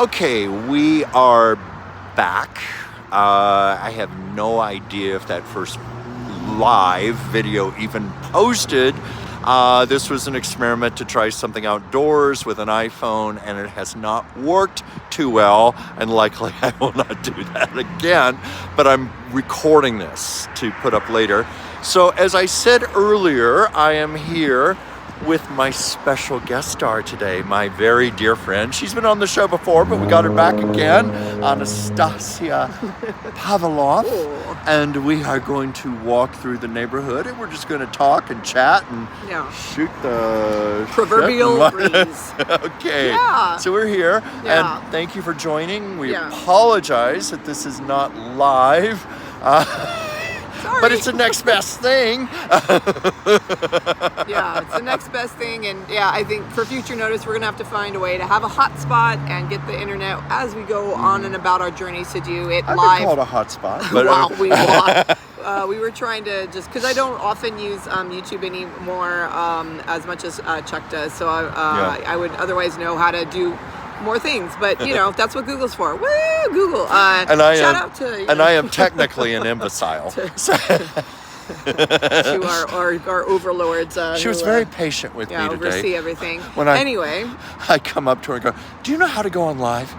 Okay, we are back. I have no idea if that first live video even posted. This was an experiment to try something outdoors with an iPhone, and it has not worked too well, and likely I will not do that again, but I'm recording this to put up later. So as I said earlier, I am here with my special guest star today, my very dear friend. She's been on the show before, but we got her back again, Anastasia Paveloff. And we are going to walk through the neighborhood, and we're just going to talk and chat and shoot the proverbial breeze. Okay, Yeah. So we're here, Yeah. and thank you for joining. We apologize that this is not live. Sorry. But it's the next best thing. Yeah, it's the next best thing, and I think for future notice, we're gonna have to find a way to have a hotspot and get the internet as we go on and about our journeys to do it I've live. been called a hotspot, but While we walk. We were trying to just because I don't often use YouTube anymore as much as Chuck does, so I would otherwise know how to do more things, but that's what Google's for. Woo, Google! And I shout am, out to and I am technically an imbecile. to our overlords. She was very patient with me today. Oversee everything. Anyway, I come up to her and go, "Do you know how to go on live?"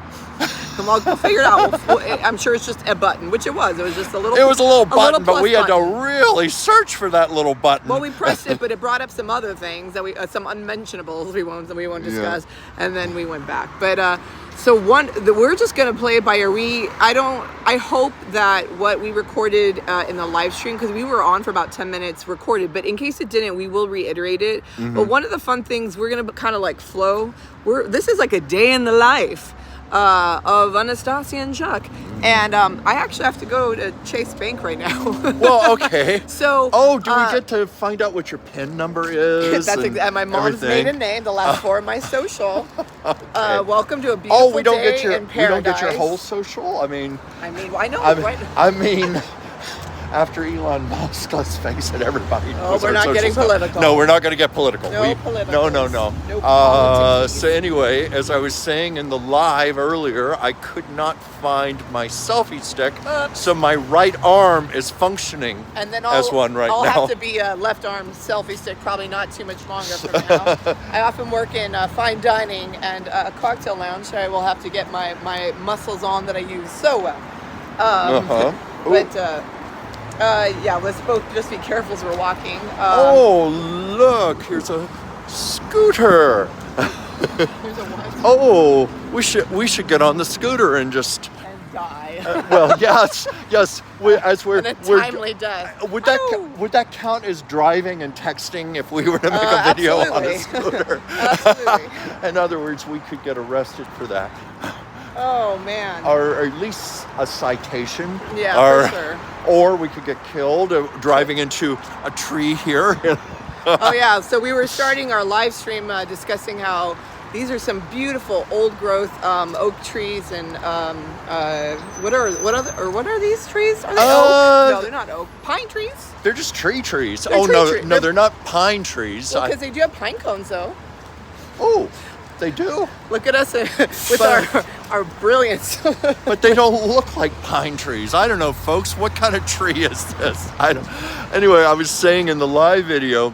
We'll figure it out. I'm sure it's just a button, which it was. It was just a little. It was a little button, but we had to button. really search for that little button. Well, we pressed it, but it brought up some other things that some unmentionables we won't discuss, and then we went back. But we're just gonna play it by ear. I hope that what we recorded in the live stream, because we were on for about 10 minutes recorded, but in case it didn't, we will reiterate it. But one of the fun things we're gonna kind of like flow. This is like a day in the life of Anastasia and Chuck, and I actually have to go to Chase Bank right now. Well, okay. So, do we get to find out what your PIN number is? That's my mom's maiden name, the last four of my social. Welcome to a beautiful day in paradise. We don't get your whole social. I know. Right? I mean. After Elon Musk, let's face it, everybody knows. We're not getting political. No, we're not going to get political. No political. No. No politics. So anyway, as I was saying in the live earlier, I could not find my selfie stick, so my right arm is functioning as one right now. I'll have to be a left arm selfie stick, probably not too much longer from now. I often work in fine dining and a cocktail lounge, so I will have to get my muscles on that I use so well. Let's both just be careful as we're walking. Look, here's a scooter. Here's a what? Oh, we should get on the scooter and just die. Yes. And a timely death. Would that count as driving and texting if we were to make a video on a scooter? Absolutely. In other words, we could get arrested for that. Oh man. Or at least a citation. Yeah, for sure. Or we could get killed driving into a tree here. So we were starting our live stream discussing how these are some beautiful old growth oak trees, and what are these trees? Are they oak? No, they're not oak. Pine trees? They're just trees. They're not pine trees. Well, because they do have pine cones though. Oh, they do. Look at us with our brilliance. But they don't look like pine trees. I don't know, folks. What kind of tree is this? Anyway, I was saying in the live video,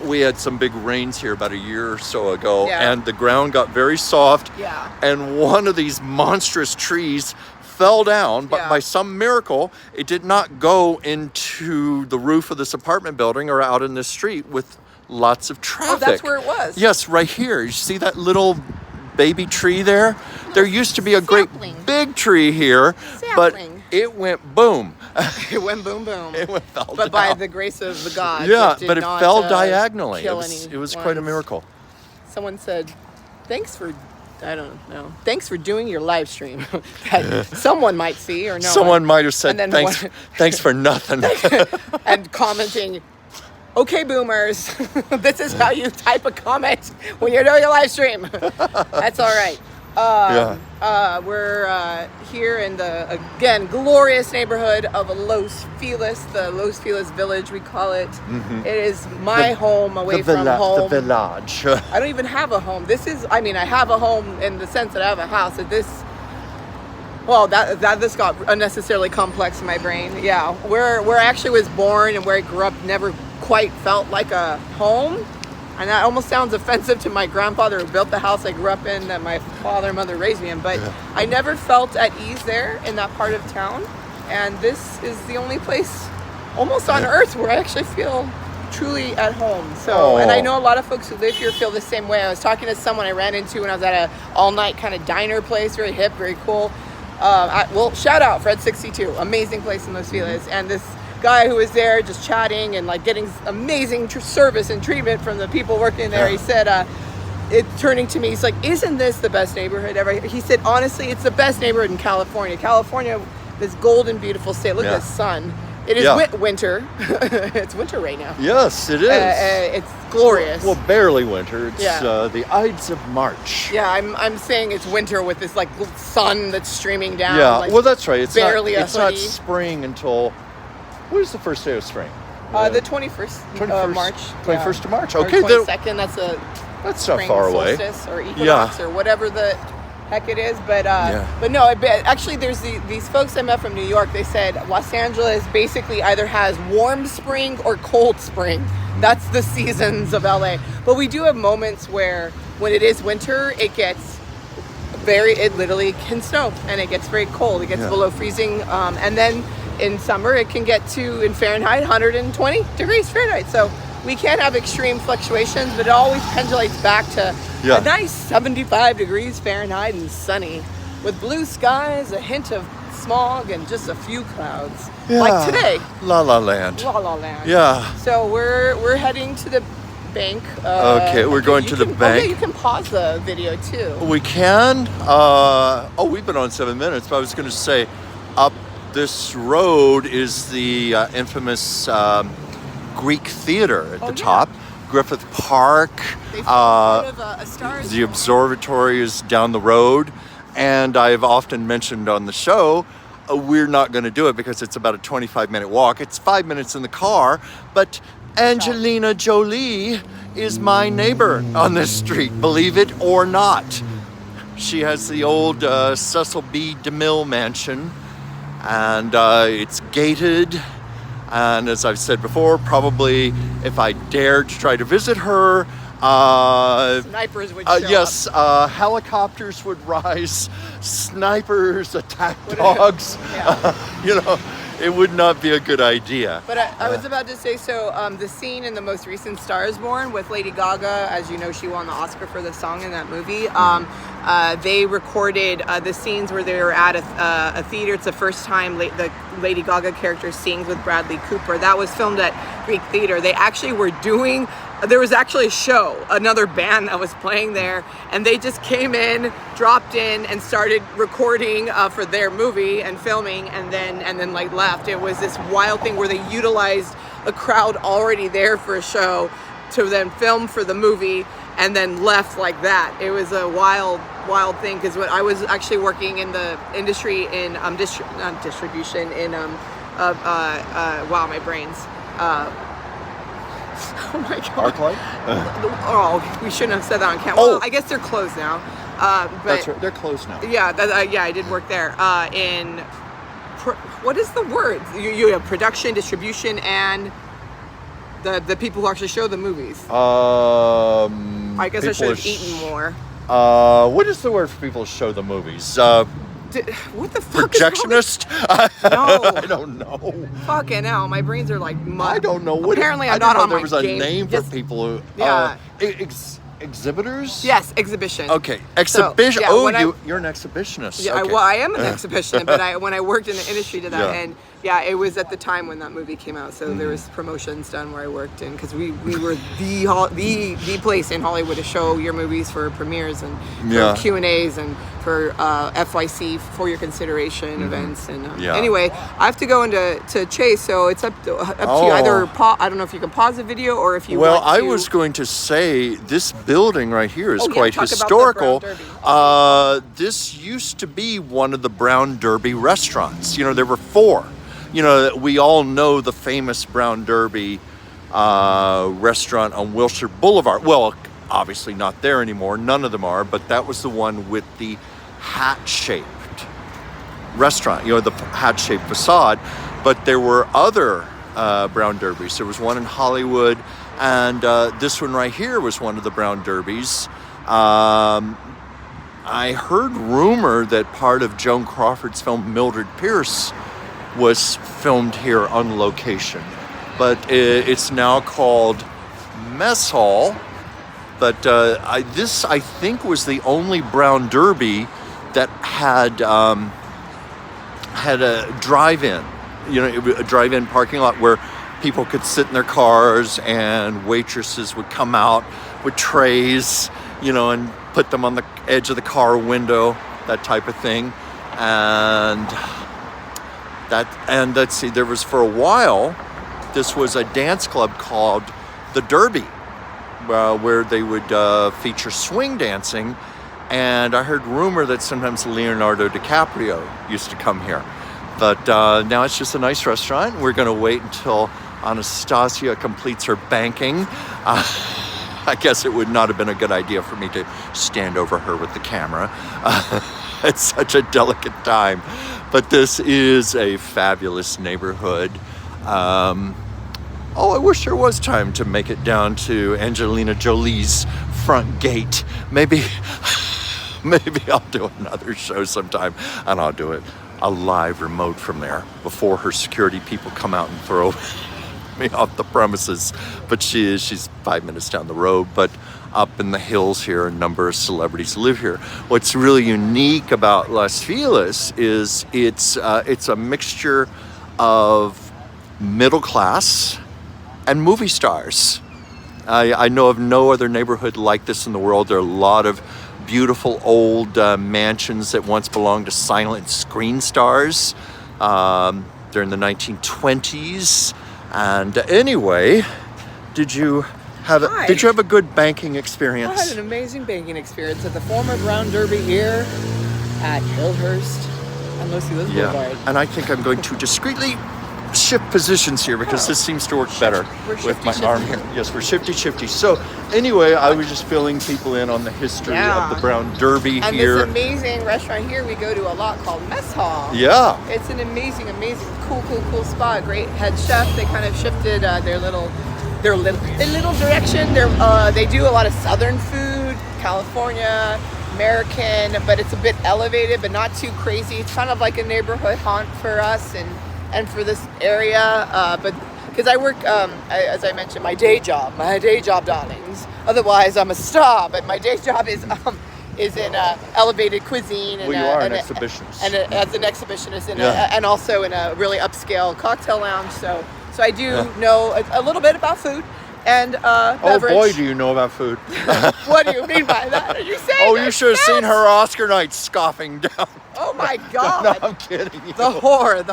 we had some big rains here about a year or so ago, and the ground got very soft. Yeah. And one of these monstrous trees fell down, but by some miracle, it did not go into the roof of this apartment building or out in the street with lots of traffic. Oh, that's where it was. Yes, right here. You see that little baby tree there? There used to be a great big tree here, but it went boom. It went boom boom. It fell down. But by the grace of the gods. But it fell diagonally. It was quite a miracle. Someone said, thanks for doing your live stream. Someone might see or no. Someone might have said, thanks for nothing. And commenting, okay, boomers, this is how you type a comment when you're doing a live stream. That's all right. We're here in the, again, glorious neighborhood of Los Feliz, the Los Feliz Village, we call it. It is my home away from home. The village. I don't even have a home. This is, I mean, I have a home in the sense that I have a house. This got unnecessarily complex in my brain. Yeah, where I actually was born and where I grew up never quite felt like a home. And that almost sounds offensive to my grandfather who built the house I grew up in that my father and mother raised me in. But I never felt at ease there in that part of town. And this is the only place almost on earth where I actually feel truly at home. So, and I know a lot of folks who live here feel the same way. I was talking to someone I ran into when I was at a all-night kind of diner place, very hip, very cool. Well, shout out Fred 62, amazing place in Los Feliz. And this guy who was there just chatting and like getting amazing service and treatment from the people working there. He said, turning to me, he's like, isn't this the best neighborhood ever? He said, honestly, it's the best neighborhood in California. California, this golden, beautiful state. Look at the sun. It is winter. It's winter right now. Yes, it is. It's glorious. Well, barely winter. It's the Ides of March. Yeah, I'm saying it's winter with this like sun that's streaming down. Yeah, like, well, that's right. It's barely not spring until, what is the first day of spring? The 21st of March. 21st of March. Okay. Or 22nd, that's not far away. Solstice or equinox or whatever the heck it is. But no, actually there's these folks I met from New York. They said Los Angeles basically either has warm spring or cold spring. That's the seasons of LA. But we do have moments where when it is winter, it literally can snow and it gets very cold. It gets below freezing. And then in summer, it can get to, in Fahrenheit, 120 degrees Fahrenheit. So we can have extreme fluctuations, but it always pendulates back to a nice 75 degrees Fahrenheit and sunny with blue skies, a hint of smog, and just a few clouds. Like today. La La Land. La La Land. Yeah. So we're heading to the bank. We're going to the bank. Oh, yeah, you can pause the video too. We can. We've been on 7 minutes, but I was going to say, up this road is the infamous Greek Theater at the top. Griffith Park. The observatory is down the road. And I've often mentioned on the show, we're not going to do it because it's about a 25-minute walk. It's 5 minutes in the car, but Angelina Jolie is my neighbor on this street, believe it or not. She has the old Cecil B. DeMille mansion, and it's gated. And as I've said before, probably if I dared to try to visit her, snipers would show up. Helicopters would rise, snipers attack dogs. It would not be a good idea. But I was about to say, so the scene in the most recent Star is Born with Lady Gaga, as you know, she won the Oscar for the song in that movie. They recorded the scenes where they were at a theater. It's the first time the Lady Gaga character sings with Bradley Cooper. That was filmed at Greek Theater. They actually were there was actually a show, another band that was playing there, and they just came in, dropped in, and started recording for their movie and filming, and then like left. It was this wild thing where they utilized a crowd already there for a show to then film for the movie, and then left like that. It was a wild thing because I was actually working in the industry in distribution in wow, my brains. Oh my God. ArcLight? We shouldn't have said that on camera. Well, I guess they're closed now. But that's right. They're closed now. Yeah, I did work there. What is the word? You have production, distribution, and the people who actually show the movies. I guess I should have eaten more. What is the word for people who show the movies? What the fuck? Projectionist? No. I don't know. Fucking hell, my brains are like mud. I don't know. Apparently, I'm not on my game. There was a name for people who... exhibitors? Yes, exhibition. Okay, exhibition. So, you're an exhibitionist. Yeah, okay. Well, I am an exhibitionist, but when I worked in the industry, did that, and Yeah, it was at the time when that movie came out, so there was promotions done where I worked in, because we were the place in Hollywood to show your movies for premieres and for Q&As and for FYC for your consideration events. And anyway, I have to go into Chase, so it's up to you. Either I don't know if you can pause the video or if you want to. I was going to say this building right here is quite talk historical. about the Brown Derby. This used to be one of the Brown Derby restaurants. You know, there were 4. You know, we all know the famous Brown Derby restaurant on Wilshire Boulevard. Well, obviously not there anymore. None of them are, but that was the one with the hat-shaped restaurant, you know, the hat-shaped facade. But there were other Brown Derbys. There was one in Hollywood, and this one right here was one of the Brown Derbys. I heard rumor that part of Joan Crawford's film Mildred Pierce was filmed here on location, but it's now called Mess Hall. But this, I think, was the only Brown Derby that had a drive-in, you know, a drive-in parking lot where people could sit in their cars and waitresses would come out with trays, you know, and put them on the edge of the car window, that type of thing. And let's see, there was, for a while, this was a dance club called the Derby, where they would feature swing dancing. And I heard rumor that sometimes Leonardo DiCaprio used to come here. But now it's just a nice restaurant. We're going to wait until Anastasia completes her banking. I guess it would not have been a good idea for me to stand over her with the camera. It's such a delicate time. But this is a fabulous neighborhood. I wish there was time to make it down to Angelina Jolie's front gate. Maybe I'll do another show sometime, and I'll do it a live remote from there before her security people come out and throw me off the premises. But she's 5 minutes down the road. But up in the hills here, a number of celebrities live here. What's really unique about Las Feliz is it's a mixture of middle class and movie stars. I know of no other neighborhood like this in the world. There are a lot of beautiful old mansions that once belonged to silent screen stars during the 1920s. And anyway, did you have a good banking experience? I had an amazing banking experience at the former Brown Derby here at Hillhurst on Los Feliz Boulevard. And I think I'm going to discreetly shift positions here because this seems to work better with my arm here. Yes, we're shifty. So anyway, I was just filling people in on the history of the Brown Derby and here. And this amazing restaurant here we go to a lot called Mess Hall. Yeah. It's an amazing, cool spot. Great head chef. They kind of shifted their little direction. They do a lot of Southern food, California, American, but it's a bit elevated, but not too crazy. It's kind of like a neighborhood haunt for us and for this area, but because I work, as I mentioned, my day job, darlings. Otherwise, I'm a star, but my day job is in elevated cuisine. And, you are an exhibitionist. And as an exhibitionist, and also in a really upscale cocktail lounge. So I do know a little bit about food and beverage. Oh boy, do you know about food. What do you mean by that? Are you saying? Oh, you should have seen her Oscar night scoffing down. Oh my God! No, I'm kidding you. The whore.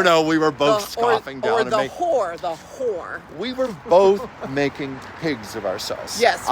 No, we were both scoffing down. Or the whore. We were both making pigs of ourselves. Yes,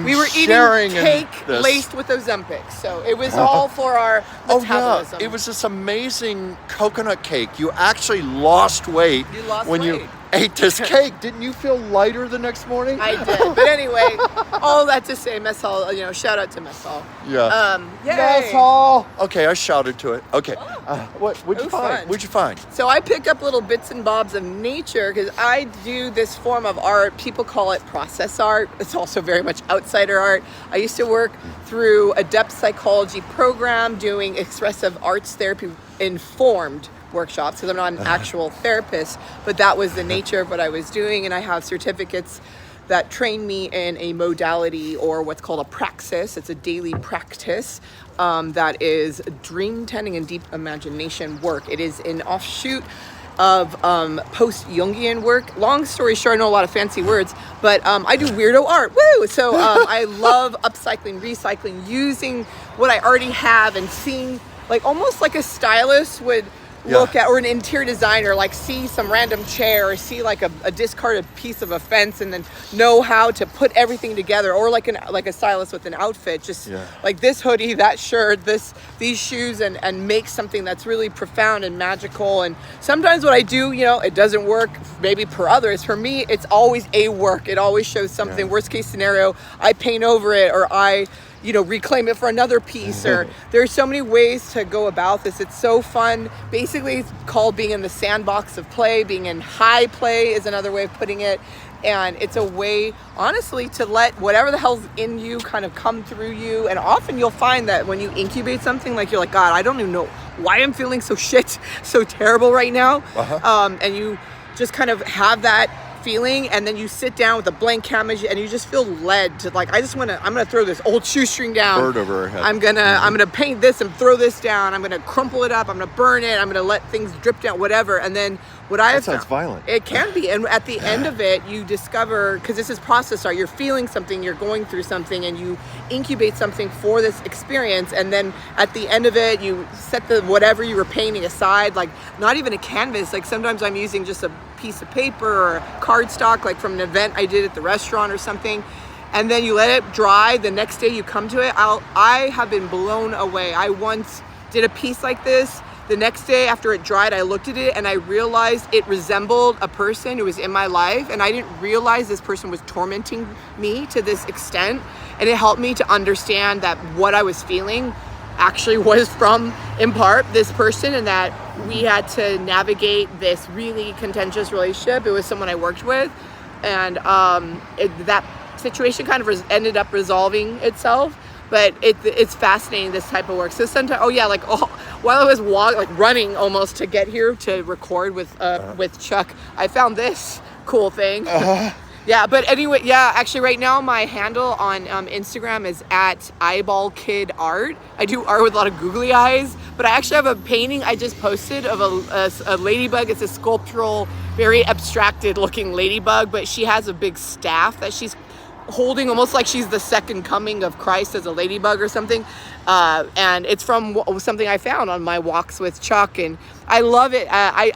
we were sharing eating cake laced with Ozempic, so it was all for our metabolism. It was this amazing coconut cake. You actually lost weight when you ate this cake. Didn't you feel lighter the next morning? I did. But anyway, all that to say, Mess Hall, shout out to Mess Hall. Yeah. Yay. Mess Hall. Okay, I shouted to it. Okay. What'd you find? Fun. What'd you find? So I pick up little bits and bobs of nature because I do this form of art. People call it process art. It's also very much outsider art. I used to work through a depth psychology program doing expressive arts therapy informed workshops because I'm not an actual therapist, but that was the nature of what I was doing, and I have certificates that train me in a modality or what's called a praxis. It's a daily practice that is dream tending and deep imagination work. It is an offshoot of post-Jungian work. Long story short, I know a lot of fancy words, but I do weirdo art. Woo! So I love upcycling, recycling, using what I already have and seeing, like almost like a stylist would look at, or an interior designer, like see some random chair or see like a discarded piece of a fence and then know how to put everything together, or like a stylist with an outfit, just like this hoodie, that shirt, these shoes, and make something that's really profound and magical. And sometimes what I do, it doesn't work maybe per others. For me, it's always a work. It always shows something. Worst case scenario, I paint over it, or I reclaim it for another piece, or there's so many ways to go about this. It's so fun. Basically, it's called being in the sandbox of play. Being in high play is another way of putting it. And it's a way, honestly, to let whatever the hell's in you kind of come through you. And often you'll find that when you incubate something, like you're like, God, I don't even know why I'm feeling so terrible right now. And you just kind of have that feeling, and then you sit down with a blank canvas and you just feel led to, like, I'm gonna throw this old shoestring down, bird over our head. I'm gonna paint this and throw this down, I'm gonna crumple it up, I'm gonna burn it, I'm gonna let things drip down, whatever. And then what I have sounds violent. It can be. And at the end of it, you discover, because this is process art, you're feeling something, you're going through something, and you incubate something for this experience. And then at the end of it, you set the whatever you were painting aside, like not even a canvas. Like sometimes I'm using just a piece of paper or cardstock, like from an event I did at the restaurant or something. And then you let it dry. The next day you come to it. I have been blown away. I once did a piece like this. The next day after it dried, I looked at it and I realized it resembled a person who was in my life, and I didn't realize this person was tormenting me to this extent. And it helped me to understand that what I was feeling actually was from, in part, this person, and that we had to navigate this really contentious relationship. It was someone I worked with, and that situation kind of ended up resolving itself. But it's fascinating, this type of work. So sometimes, while I was running almost to get here to record with Chuck, I found this cool thing. Yeah, but anyway, actually right now my handle on Instagram is at eyeballkidart. I do art with a lot of googly eyes, but I actually have a painting I just posted of a ladybug. It's a sculptural, very abstracted looking ladybug, but she has a big staff that she's holding, almost like she's the second coming of Christ as a ladybug or something. And it's from something I found on my walks with Chuck, and I love it. I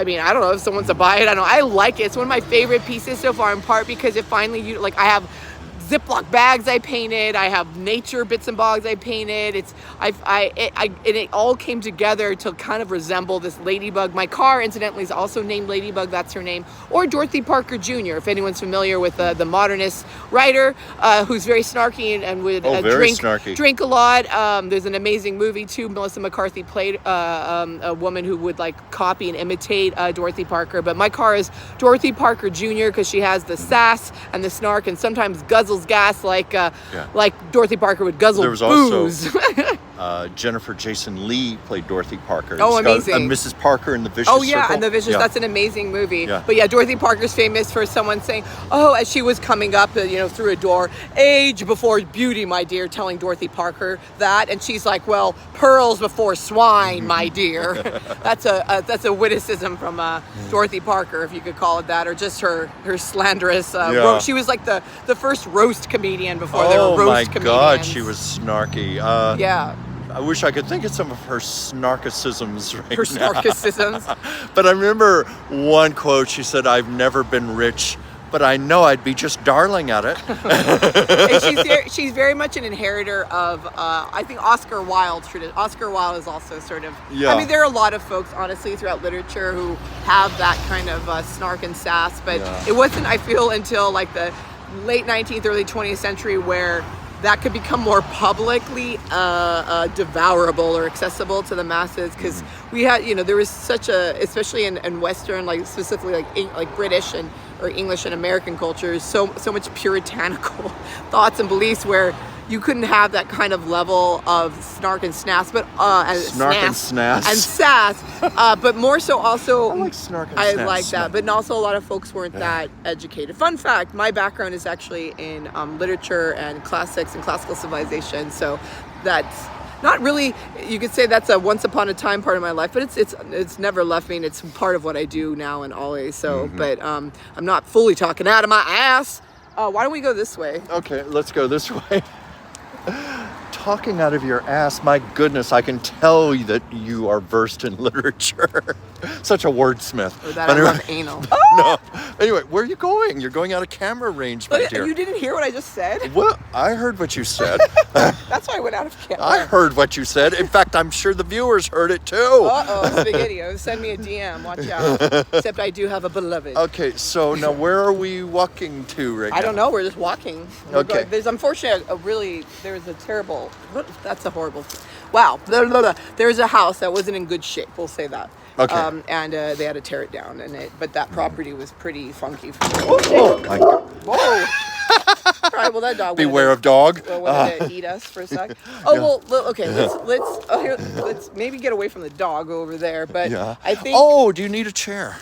mean, I don't know if someone's to buy it. I don't know. I like it. It's one of my favorite pieces so far, in part because it finally, I have Ziploc bags I painted. I have nature bits and bobs I painted. And it all came together to kind of resemble this ladybug. My car, incidentally, is also named Ladybug. That's her name. Or Dorothy Parker Jr., if anyone's familiar with the modernist writer, who's very snarky and would drink a lot. There's an amazing movie too. Melissa McCarthy played a woman who would copy and imitate Dorothy Parker. But my car is Dorothy Parker Jr. because she has the sass and the snark, and sometimes guzzles gas like Dorothy Parker would guzzle there was booze. Also Jennifer Jason Leigh played Dorothy Parker. Oh, amazing. Mrs. Parker in the Vicious Circle. And the Vicious. That's an amazing movie. But Dorothy Parker's famous for someone saying, as she was coming up through a door, age before beauty, my dear, telling Dorothy Parker that, and she's like, well, pearls before swine, my dear. That's a witticism from Dorothy Parker, if you could call it that, or just her slanderous she was like the first roast comedian before there were roast comedians. Oh my God, she was snarky. I wish I could think of some of her snarkicisms right now. Her snarkicisms. But I remember one quote. She said, "I've never been rich, but I know I'd be just darling at it." And she's very much an inheritor of, I think, Oscar Wilde's tradition. Oscar Wilde is also sort of, I mean, there are a lot of folks, honestly, throughout literature who have that kind of snark and sass, but it wasn't, I feel, until the late 19th, early 20th century where that could become more publicly devourable or accessible to the masses, because we had, there was such a, especially in Western, specifically British or English and American cultures, so much puritanical thoughts and beliefs where you couldn't have that kind of level of snark and snass, but and sass, but more so also I like snark and I snass. like that, but also a lot of folks weren't that educated. Fun fact: my background is actually in literature and classics and classical civilization, so not really. You could say that's a once upon a time part of my life, but it's never left me, and it's part of what I do now and always. So, but I'm not fully talking out of my ass. Why don't we go this way? Okay, let's go this way. Talking out of your ass, my goodness, I can tell that you are versed in literature. Such a wordsmith. Or that I love anal. No. Anyway, where are you going? You're going out of camera range, my dear. You didn't hear what I just said? Well, I heard what you said. That's why I went out of camera. I heard what you said. In fact, I'm sure the viewers heard it too. Uh-oh, SpaghettiOs. Send me a DM. Watch out. Except I do have a beloved. Okay, so now where are we walking to right now? I don't know. We're just walking. Okay. There's unfortunately there's a terrible, that's a horrible, wow. There's a house that wasn't in good shape. We'll say that. Okay. And they had to tear it down, but that property was pretty funky. Oh, my God. Whoa. Right, well, that dog. Beware of dog. Wanted to eat us for a sec. Oh well, okay. Let's maybe get away from the dog over there. But I think. Oh, do you need a chair?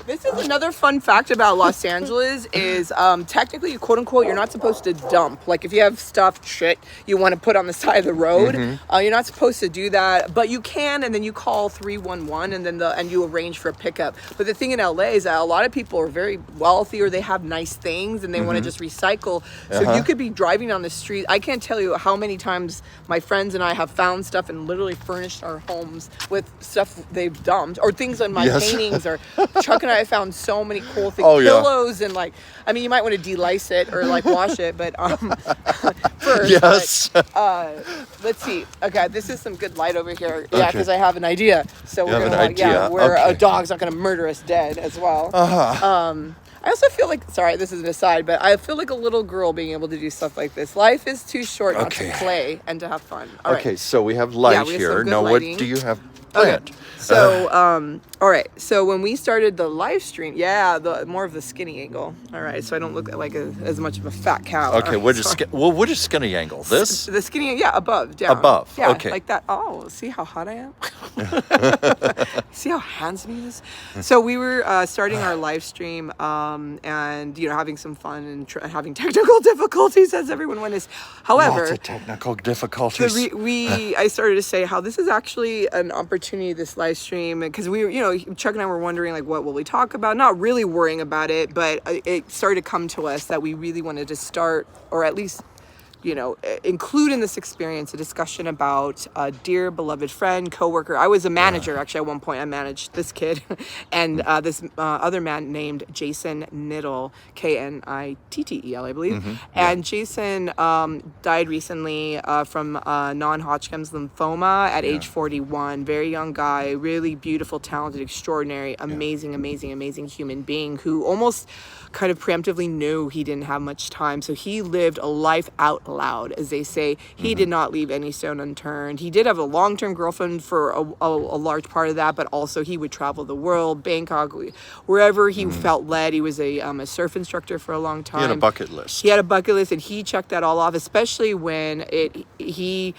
This is another fun fact about Los Angeles is technically, quote unquote, you're not supposed to dump. Like if you have stuffed shit you want to put on the side of the road, you're not supposed to do that. But you can, and then you call 311, and then and you arrange for a pickup. But the thing in LA is that a lot of people are very wealthy, or they have nice things, and they want to just recycle. So you could be driving down the street. I can't tell you how many times my friends and I have found stuff and literally furnished our homes with stuff they've dumped, or things on my paintings, or Chuck and I have found so many cool things, pillows, and like, I mean, you might want to delice it or like wash it, but first. Yes. But, let's see. Okay, this is some good light over here. Yeah, because I have an idea. So we're gonna where a dog's not gonna murder us dead as well. I also feel like, sorry, this is an aside, but I feel like a little girl being able to do stuff like this. Life is too short not to play and to have fun. All right. So we have light here. Now, lighting. What do you have planned? Okay. So, all right. So when we started the live stream, the more of the skinny angle. All right. So I don't look like as much of a fat cow. Okay. Right, what is skinny angle? This? The skinny, above, down. Above. Yeah, okay. like that. Oh, see how hot I am? See how handsome he is? So we were starting our live stream and, having some fun and having technical difficulties, as everyone is. However, lots of technical difficulties. I started to say how this is actually an opportunity, this live stream, because we were, Chuck and I were wondering, like, what will we talk about? Not really worrying about it, but it started to come to us that we really wanted to start, or at least, include in this experience a discussion about a dear beloved friend, coworker. I was a manager, actually, at one point. I managed this kid and this other man named Jason Nittel, Knittel, I believe. And Jason died recently from non-Hodgkin's lymphoma at age 41. Very young guy, really beautiful, talented, extraordinary, amazing human being who almost kind of preemptively knew he didn't have much time. So he lived a life out loud, as they say. He did not leave any stone unturned. He did have a long-term girlfriend for a large part of that, but also he would travel the world, Bangkok, wherever he felt led. He was a surf instructor for a long time. He had a bucket list. And he checked that all off, especially when he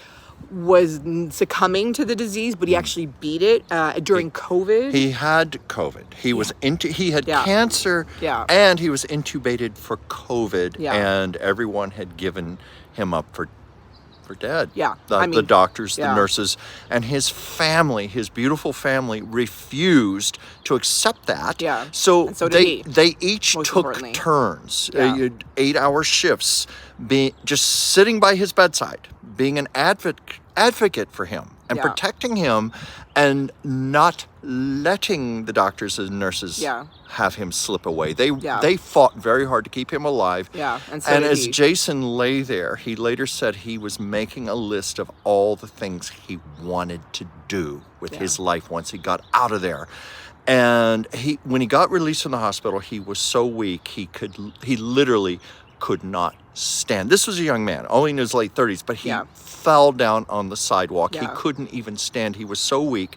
was succumbing to the disease, but he actually beat it during COVID. He had COVID. He had cancer, and he was intubated for COVID, and everyone had given him up for dead. The doctors, the nurses, and his family, his beautiful family, refused to accept that. So they each took turns, 8-hour shifts, just sitting by his bedside, being an advocate for him and protecting him, and not letting the doctors and nurses have him slip away. They fought very hard to keep him alive. And as Jason lay there, he later said he was making a list of all the things he wanted to do with his life once he got out of there. And when he got released from the hospital, he was so weak he literally could not stand. This was a young man, only in his late 30s, but he fell down on the sidewalk. He couldn't even stand. He was so weak.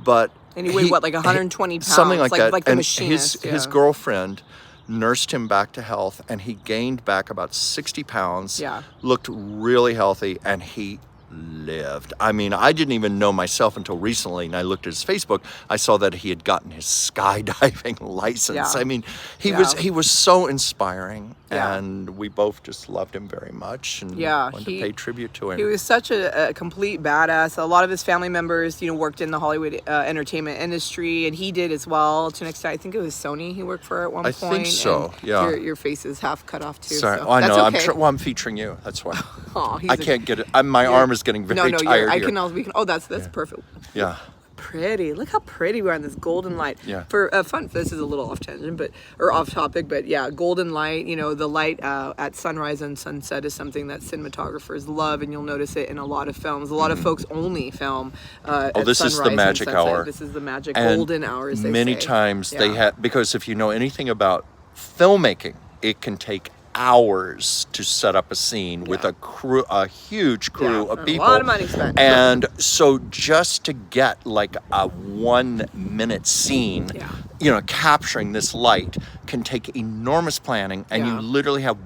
But and he weighed like 120 pounds, something like that. Like the and machinist. His girlfriend nursed him back to health, and he gained back about 60 pounds. Looked really healthy, and he lived. I mean, I didn't even know myself until recently, and I looked at his Facebook. I saw that he had gotten his skydiving license. I mean, he was so inspiring, Yeah. and we both just loved him very much and Yeah, wanted to pay tribute to him. He was such a complete badass. A lot of his family members, worked in the Hollywood entertainment industry, and he did as well. To an extent, I think it was Sony he worked for at one point. I think so. And yeah. Your face is half cut off too. Sorry. So Oh, I that's know. okay. I'm featuring you. That's why. Aw, I can't get it. My arm is getting very tired. I here. can also. We can. Oh, that's perfect. Yeah. Pretty. Look how pretty we are in this golden light. Yeah. For fun, this is a little off tangent, or off topic, but yeah, golden light. The light at sunrise and sunset is something that cinematographers love, and you'll notice it in a lot of films. A lot of folks only film. This is the magic hour. This is the magic and golden hour. As they many say. times they have, because if you know anything about filmmaking, it can take hours to set up a scene with a huge crew of people. A lot of money spent. And so just to get like a 1 minute scene, capturing this light can take enormous planning, and you literally have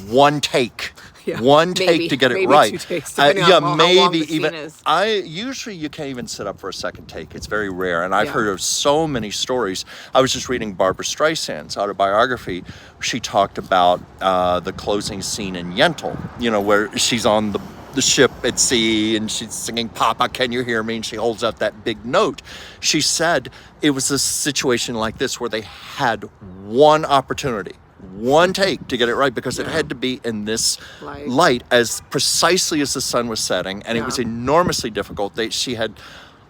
one take. One take to get it right. 2 takes, depending on how long the scene is. Usually you can't even sit up for a second take. It's very rare, and I've heard of so many stories. I was just reading Barbara Streisand's autobiography. She talked about the closing scene in Yentl, where she's on the ship at sea and she's singing "Papa, Can You Hear Me?" and she holds out that big note. She said it was a situation like this where they had one opportunity, one take to get it right, because it had to be in this light as precisely as the sun was setting, and it was enormously difficult. She had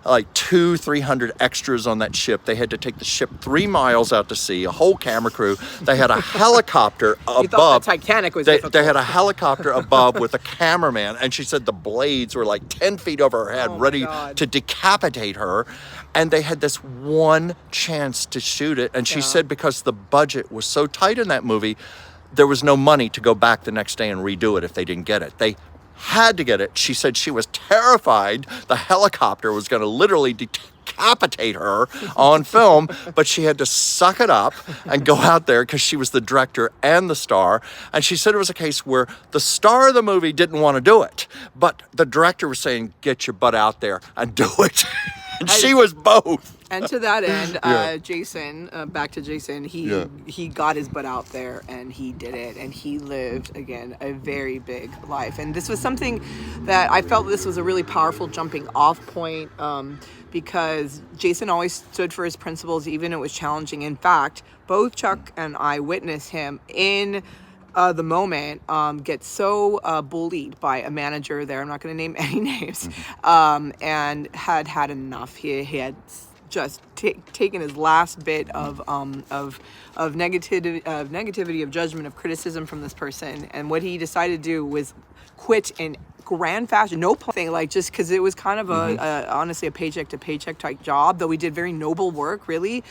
like 200-300 extras on that ship. They had to take the ship 3 miles out to sea, a whole camera crew. They had a helicopter above. You thought the Titanic was difficult. They had a helicopter above with a cameraman, and she said the blades were like 10 feet over her head, ready to decapitate her. And they had this one chance to shoot it. And she said because the budget was so tight in that movie, there was no money to go back the next day and redo it if they didn't get it. They had to get it. She said she was terrified the helicopter was going to literally decapitate her on film, but she had to suck it up and go out there because she was the director and the star. And she said it was a case where the star of the movie didn't want to do it, but the director was saying, get your butt out there and do it. And she was both. And to that end, Jason, back to Jason, he got his butt out there and he did it, and he lived, again, a very big life. And this was something that I felt this was a really powerful jumping off point, because Jason always stood for his principles, even if it was challenging. In fact, both Chuck and I witnessed him in the moment get so bullied by a manager there. I'm not going to name any names, and had enough. He had just taken his last bit of negativity, of judgment, of criticism from this person, and what he decided to do was quit in grand fashion, no thing, like just because it was kind of honestly a paycheck to paycheck type job, though we did very noble work, really.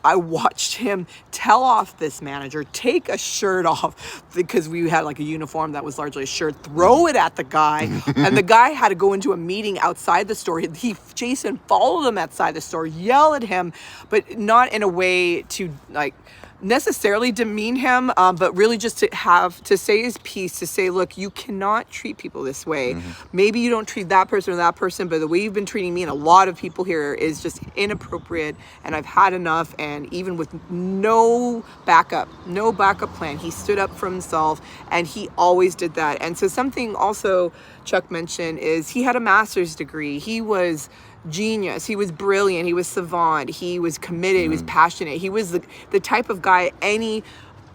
I watched him tell off this manager, take a shirt off, because we had like a uniform that was largely a shirt, throw it at the guy, and the guy had to go into a meeting outside the store. Jason followed him outside the store, yell at him, but not in a way to like necessarily demean him, but really just to say his piece, to say, look, you cannot treat people this way. Maybe you don't treat that person or that person, but the way you've been treating me and a lot of people here is just inappropriate, and I've had enough. And even with no backup plan, he stood up for himself, and he always did that. And so something also Chuck mentioned is he had a master's degree. He was genius. He was brilliant. He was savant. He was committed. He was passionate. He was the type of guy any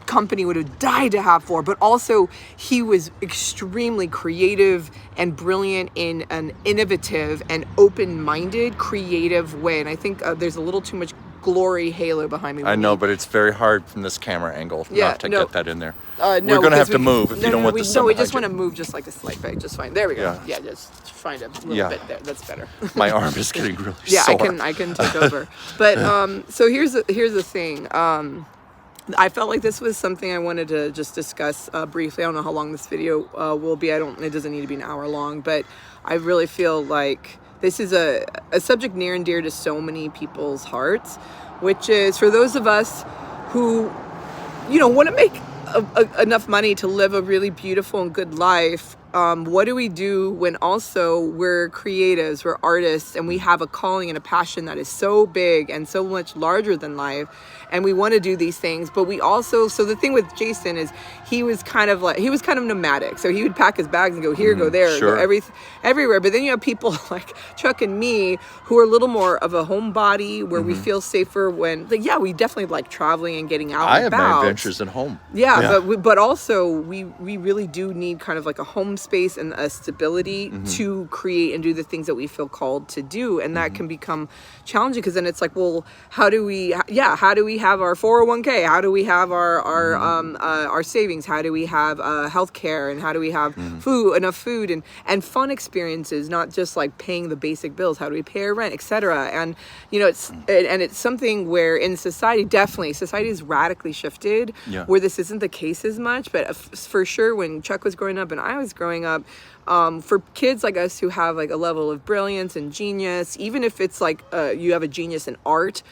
company would have died to have for, but also he was extremely creative and brilliant in an innovative and open-minded, creative way. And I think there's a little too much glory halo behind me. I know, but it's very hard from this camera angle not to get that in there. We're going to have to move if you don't want the sun. No, we just want to move just like a slight bit. Just fine. There we go. Yeah, just find a little bit there. That's better. My arm is getting really sore. I can take over. But so here's the thing. I felt like this was something I wanted to just discuss briefly. I don't know how long this video will be. It doesn't need to be an hour long, but I really feel like this is a subject near and dear to so many people's hearts, which is for those of us who, want to make enough money to live a really beautiful and good life. what do we do when also we're creatives, we're artists, and we have a calling and a passion that is so big and so much larger than life, and we want to do these things, but we also, so the thing with Jason is he was kind of nomadic, so he would pack his bags and go here, go there, sure. go everywhere. But then you have people like Chuck and me who are a little more of a homebody, where we feel safer when, like, yeah, we definitely like traveling and getting out. I and have about. my adventures at home. Yeah. But also we really do need kind of like a home space and a stability to create and do the things that we feel called to do, and that can become challenging, because then it's like, well, how do we have our 401k? How do we have our savings? How do we have healthcare? And how do we have enough food and fun experiences, not just like paying the basic bills? How do we pay our rent, etc.? And it's something where in society has radically shifted, where this isn't the case as much. But for sure, when Chuck was growing up and I was growing up, for kids like us who have like a level of brilliance and genius, even if it's like you have a genius in art,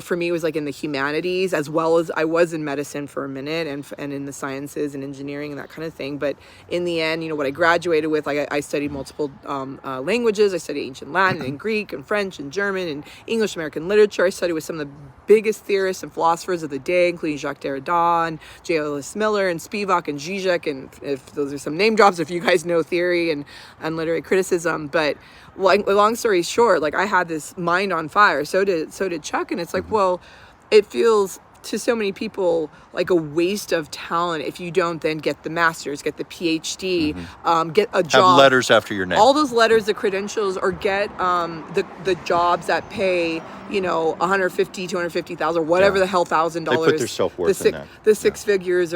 for me it was like in the humanities, as well as I was in medicine for a minute, and in the sciences and engineering and that kind of thing. But in the end, what I graduated with, like I studied multiple languages. I studied ancient Latin and Greek and French and German and English American literature. I studied with some of the biggest theorists and philosophers of the day, including Jacques Derrida and J. Ellis Miller and Spivak and Zizek, and if those are some name drops, if you guys know theory and literary criticism. But long story short, like, I had this mind on fire. So did Chuck, and it's like, well, it feels to so many people like a waste of talent if you don't then get the master's, get the PhD, get a job, have letters after your name, all those letters, the credentials, or get the jobs that pay $150,000, $250,000, or whatever the hell $1,000. They put their self-worth in that. The six figures,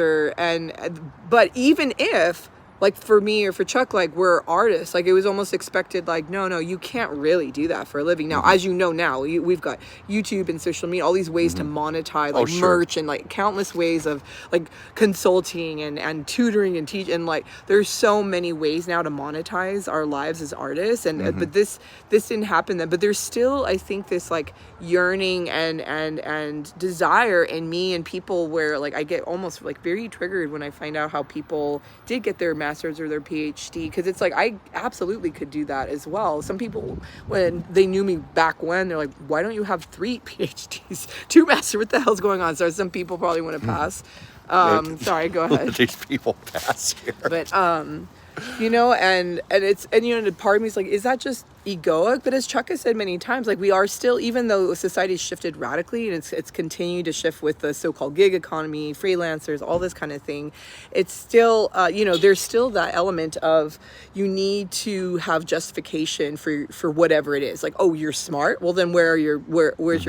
but even if, like, for me or for Chuck, like, we're artists, like, it was almost expected, like, no, you can't really do that for a living. Now, as you know now, we've got YouTube and social media, all these ways to monetize, like, merch, and, like, countless ways of, like, consulting and tutoring and teach, and, like, there's so many ways now to monetize our lives as artists, and but this didn't happen then. But there's still, I think, this, like, yearning and desire in me and people, where, like, I get almost, like, very triggered when I find out how people did get their master's or their PhD, because it's like, I absolutely could do that as well. Some people, when they knew me back when, they're like, why don't you have 3 PhDs, 2 masters, what the hell's going on? So some people probably want to pass. Sorry, go ahead. These people pass here. But and part of me is like, is that just egoic? But as Chuck has said many times, like, we are still, even though society's shifted radically, and it's continued to shift with the so-called gig economy, freelancers, all this kind of thing, it's still there's still that element of, you need to have justification for whatever it is. Like, oh, you're smart, well then where's your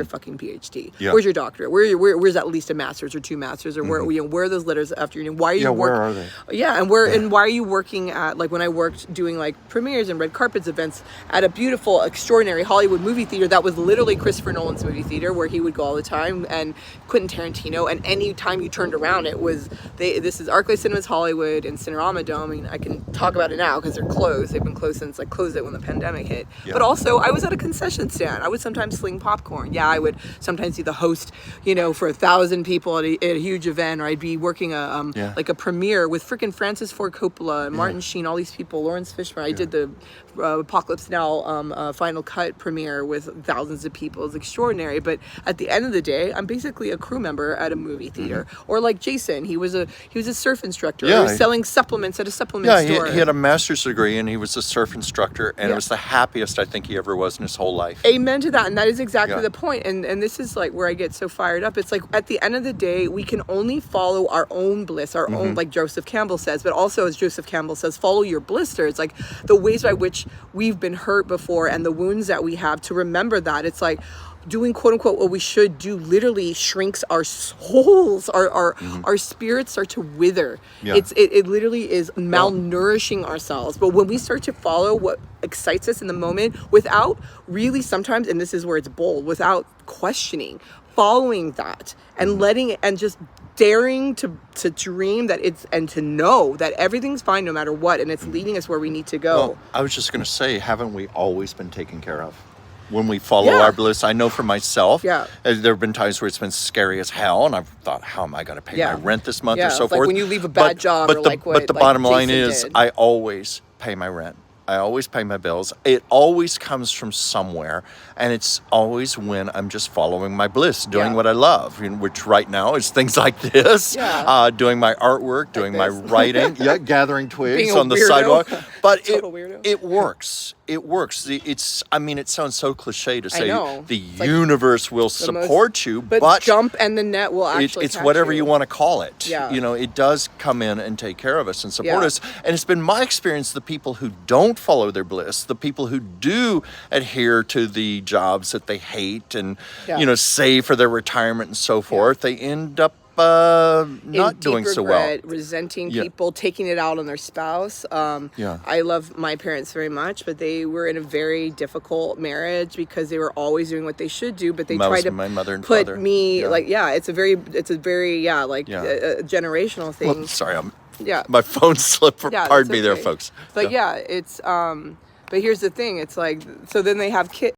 fucking PhD? Where's your doctorate? Where's at least a master's or 2 masters, or where are those letters after your name? Why are you where are they? And why are you working at, like, when I worked doing like premieres and red carpets events at a beautiful, extraordinary Hollywood movie theater that was literally Christopher Nolan's movie theater, where he would go all the time, and Quentin Tarantino, and any time you turned around, it was this is ArcLight Cinemas Hollywood and Cinerama Dome. I mean, I can talk about it now because they're closed. They've been closed since, like, closed it when the pandemic hit. But also, I was at a concession stand. I would sometimes sling popcorn. I would sometimes be the host, for 1,000 people at a huge event, or I'd be working like a premiere with freaking Francis Ford Coppola and Martin Sheen, all these people, Lawrence Fishburne. I did the Apocalypse Now Final Cut premiere with thousands of people. It's extraordinary. But at the end of the day, I'm basically a crew member at a movie theater. Or like Jason, he was a surf instructor. He was selling supplements at a supplement store. He had a master's degree, and he was a surf instructor, and it was the happiest I think he ever was in his whole life. Amen to that. And that is exactly the point. And this is, like, where I get so fired up. It's like, at the end of the day, we can only follow our own bliss, our own, like Joseph Campbell says, but also, as Joseph Campbell says, follow your blisters, like the ways by which we've been hurt before and the wounds that we have, to remember that. It's like, doing quote unquote what we should do literally shrinks our souls, our spirits start to wither. It literally is malnourishing ourselves. But when we start to follow what excites us in the moment, without really, sometimes, and this is where it's bold, without questioning, following that and letting it, and just daring to dream that it's, and to know that everything's fine no matter what, and it's leading us where we need to go. Well, I was just going to say, haven't we always been taken care of? when we follow Yeah. our bliss. I know for myself, Yeah. there have been times where it's been scary as hell, and I've thought, how am I going to pay Yeah. my rent this month Yeah, or so it's like forth? when you leave a bad job but or the, like what But the like bottom line Jason is, did. I always pay my rent. I always pay my bills. It always comes from somewhere, and it's always when I'm just following my bliss, doing Yeah. what I love, which right now is things like this, Yeah. doing my artwork, doing my this. writing, gathering twigs Being a on the weirdo. sidewalk. But Total weirdo. it works. It works. I mean, it sounds so cliche to say know. the It's like universe will support you, but jump and the net will actually it's catch whatever you want to call it. Yeah. It does come in and take care of us and support Yeah. us. And it's been my experience, the people who don't follow their bliss, the people who do adhere to the jobs that they hate and, Yeah. save for their retirement and so forth, they end up not doing so well. Resenting Yeah. people, taking it out on their spouse. I love my parents very much, but they were in a very difficult marriage because they were always doing what they should do, but they That tried was to my mother and put father. me Yeah. it's a very generational thing. Well, sorry, Yeah. my phone slipped. Yeah, Pardon that's me there, okay. folks. But it's but here's the thing, it's like, so then they have kids.